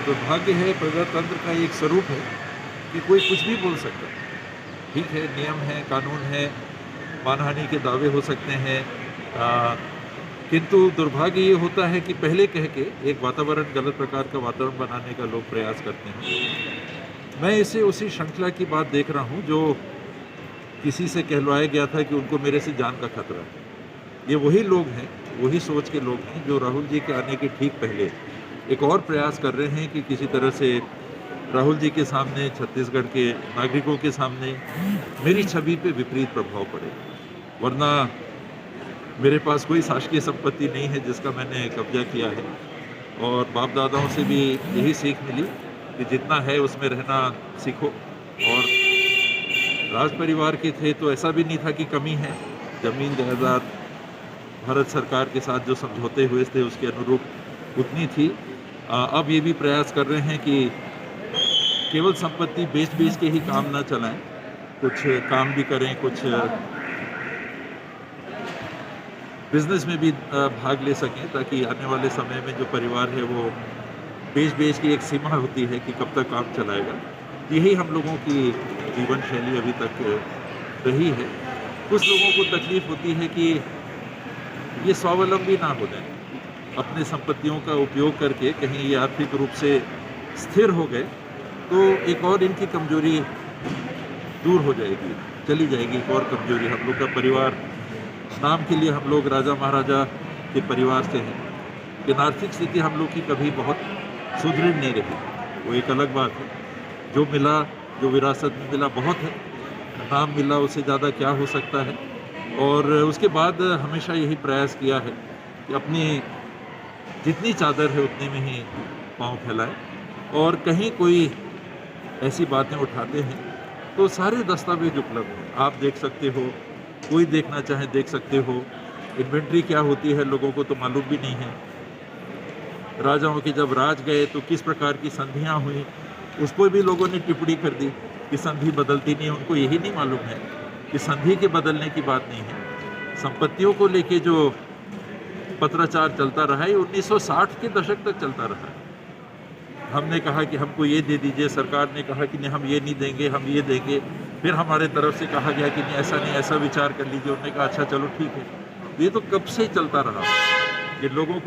दुर्भाग्य है, प्रजातंत्र का एक स्वरूप है कि कोई कुछ भी बोल सकता है। ठीक है, नियम है, कानून है, मानहानि के दावे हो सकते हैं, किंतु दुर्भाग्य ये होता है कि पहले कह के एक वातावरण, गलत प्रकार का वातावरण बनाने का लोग प्रयास करते हैं। मैं इसे उसी श्रृंखला की बात देख रहा हूँ जो किसी से कहलवाया गया था कि उनको मेरे से जान का खतरा है। ये वही लोग हैं, वही सोच के लोग हैं जो राहुल जी के आने के ठीक पहले एक और प्रयास कर रहे हैं कि किसी तरह से राहुल जी के सामने, छत्तीसगढ़ के नागरिकों के सामने मेरी छवि पे विपरीत प्रभाव पड़े। वरना मेरे पास कोई शासकीय संपत्ति नहीं है जिसका मैंने कब्जा किया है, और बाप दादाओं से भी यही सीख मिली कि जितना है उसमें रहना सीखो। और राज परिवार के थे तो ऐसा भी नहीं था कि कमी है। जमीन जायदाद भारत सरकार के साथ जो समझौते हुए थे उसके अनुरूप उतनी थी। अब ये भी प्रयास कर रहे हैं कि केवल संपत्ति बेच के ही काम ना चलाएं, कुछ काम भी करें, कुछ बिजनेस में भी भाग ले सकें, ताकि आने वाले समय में जो परिवार है वो बेच की एक सीमा होती है कि कब तक काम चलाएगा। यही हम लोगों की जीवन शैली अभी तक रही है। कुछ लोगों को तकलीफ होती है कि ये स्वावलंबी ना हो जाए, अपने संपत्तियों का उपयोग करके कहीं ये आर्थिक रूप से स्थिर हो गए तो एक और इनकी कमजोरी दूर हो जाएगी, चली जाएगी। एक और कमजोरी, हम लोग का परिवार, नाम के लिए हम लोग राजा महाराजा के परिवार से हैं, लेकिन आर्थिक स्थिति हम लोग की कभी बहुत सुदृढ़ नहीं रही, वो एक अलग बात है। जो मिला, जो विरासत में मिला बहुत है, नाम मिला उससे ज़्यादा क्या हो सकता है। और उसके बाद हमेशा यही प्रयास किया है कि अपनी जितनी चादर है उतने में ही पाँव फैलाएं, और कहीं कोई ऐसी बातें उठाते हैं तो सारे दस्तावेज उपलब्ध हैं, आप देख सकते हो, कोई देखना चाहे देख सकते हो। इन्वेंट्री क्या होती है लोगों को तो मालूम भी नहीं है। राजाओं के जब राज गए तो किस प्रकार की संधियाँ हुई, उस पर भी लोगों ने टिप्पणी कर दी कि संधि बदलती नहीं है। उनको यही नहीं मालूम है कि संधि के बदलने की बात नहीं है। संपत्तियों को लेके जो पत्राचार चलता रहा है 1960 के दशक तक चलता रहा है। हमने कहा कि हमको ये दे दीजिए, सरकार ने कहा कि नहीं हम ये नहीं देंगे, हम ये देंगे। फिर हमारे तरफ से कहा गया कि नहीं ऐसा नहीं, ऐसा विचार कर लीजिए। उन्होंने कहा अच्छा चलो ठीक है। ये तो कब से चलता रहा, ये लोगों को